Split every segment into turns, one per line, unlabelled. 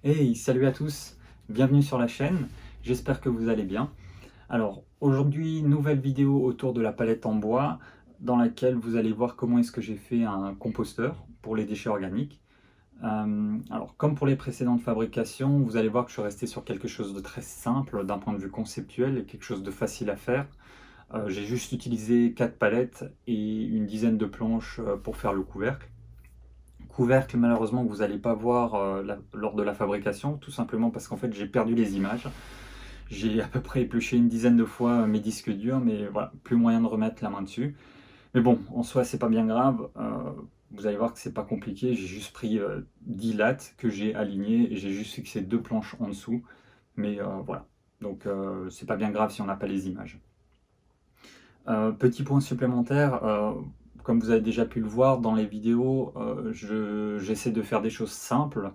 Hey, salut à tous, bienvenue sur la chaîne, j'espère que vous allez bien. Alors aujourd'hui, nouvelle vidéo autour de la palette en bois dans laquelle vous allez voir comment est-ce que j'ai fait un composteur pour les déchets organiques. Alors comme pour les précédentes fabrications, vous allez voir que je suis resté sur quelque chose de très simple d'un point de vue conceptuel et quelque chose de facile à faire. J'ai juste utilisé 4 palettes et une dizaine de planches pour faire le couvercle. Couvercle malheureusement que vous n'allez pas voir lors de la fabrication, tout simplement parce qu'en fait j'ai perdu les images. J'ai à peu près épluché une dizaine de fois mes disques durs, mais voilà, plus moyen de remettre la main dessus. Mais bon, en soi c'est pas bien grave, vous allez voir que c'est pas compliqué, j'ai juste pris 10 lattes que j'ai alignées et j'ai juste fixé 2 planches en dessous, mais voilà. Donc c'est pas bien grave si on n'a pas les images. Petit point supplémentaire, comme vous avez déjà pu le voir dans les vidéos, j'essaie de faire des choses simples,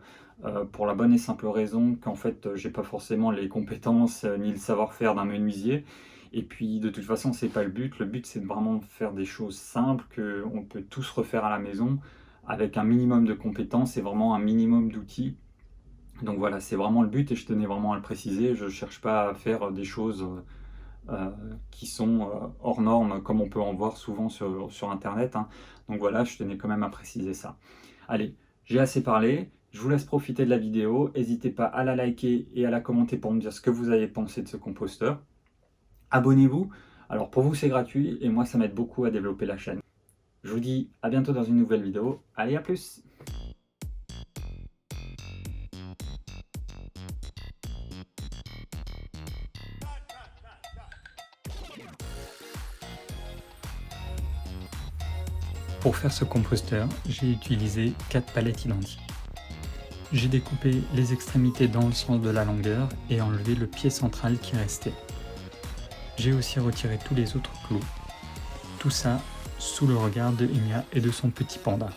pour la bonne et simple raison qu'en fait, j'ai pas forcément les compétences, ni le savoir-faire d'un menuisier et puis de toute façon, c'est pas le but. Le but, c'est de vraiment faire des choses simples qu'on peut tous refaire à la maison avec un minimum de compétences et vraiment un minimum d'outils. Donc voilà, c'est vraiment le but et je tenais vraiment à le préciser. Je cherche pas à faire des choses, qui sont hors normes, comme on peut en voir souvent sur Internet, hein. Donc voilà, je tenais quand même à préciser ça. Allez, j'ai assez parlé, je vous laisse profiter de la vidéo. N'hésitez pas à la liker et à la commenter pour me dire ce que vous avez pensé de ce composteur. Abonnez-vous. Alors pour vous, c'est gratuit et moi, ça m'aide beaucoup à développer la chaîne. Je vous dis à bientôt dans une nouvelle vidéo. Allez, à plus! Pour faire ce composteur, j'ai utilisé 4 palettes identiques. J'ai découpé les extrémités dans le sens de la longueur et enlevé le pied central qui restait. J'ai aussi retiré tous les autres clous. Tout ça sous le regard de Inia et de son petit panda.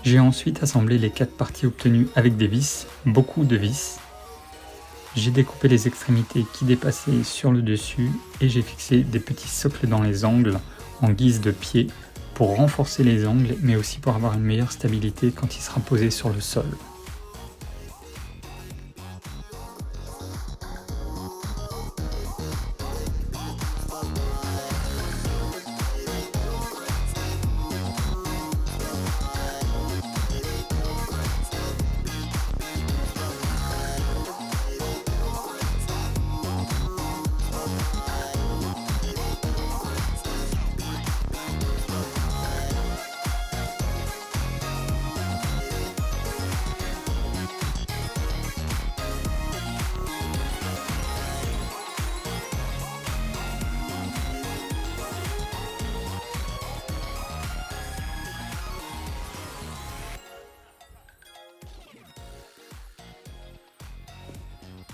J'ai ensuite assemblé les 4 parties obtenues avec des vis, beaucoup de vis. J'ai découpé les extrémités qui dépassaient sur le dessus et j'ai fixé des petits socles dans les angles en guise de pied pour renforcer les angles mais aussi pour avoir une meilleure stabilité quand il sera posé sur le sol.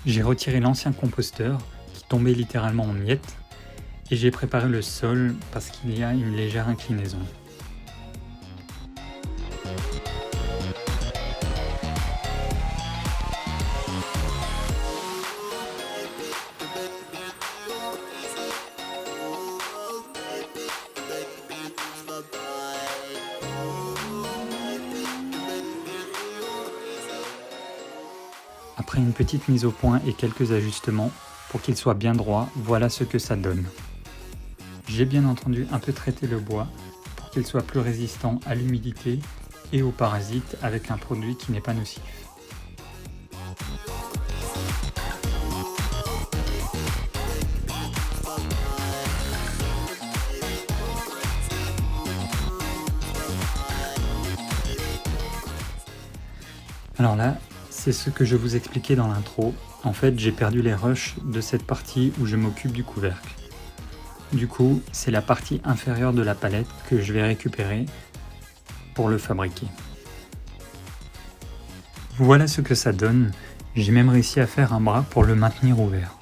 J'ai retiré l'ancien composteur qui tombait littéralement en miettes et j'ai préparé le sol parce qu'il y a une légère inclinaison. Après une petite mise au point et quelques ajustements pour qu'il soit bien droit, voilà ce que ça donne. J'ai bien entendu un peu traité le bois pour qu'il soit plus résistant à l'humidité et aux parasites avec un produit qui n'est pas nocif. Alors là, c'est ce que je vous expliquais dans l'intro. En fait, j'ai perdu les rushs de cette partie où je m'occupe du couvercle. Du coup, c'est la partie inférieure de la palette que je vais récupérer pour le fabriquer. Voilà ce que ça donne. J'ai même réussi à faire un bras pour le maintenir ouvert.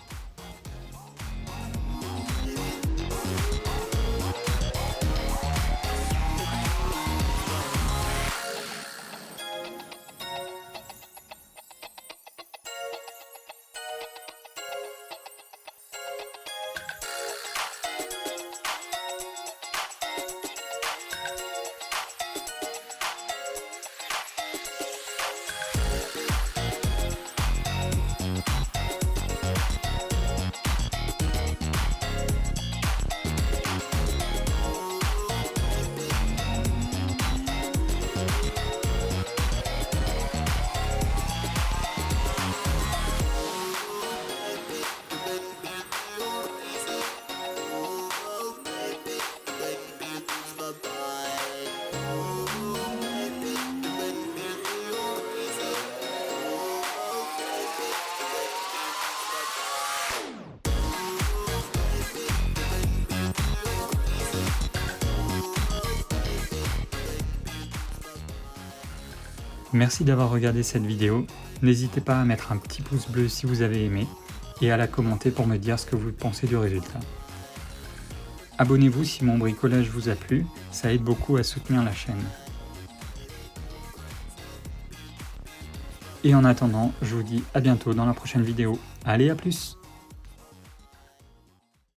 Merci d'avoir regardé cette vidéo. N'hésitez pas à mettre un petit pouce bleu si vous avez aimé et à la commenter pour me dire ce que vous pensez du résultat. Abonnez-vous si mon bricolage vous a plu, ça aide beaucoup à soutenir la chaîne. Et en attendant, je vous dis à bientôt dans la prochaine vidéo. Allez, à plus!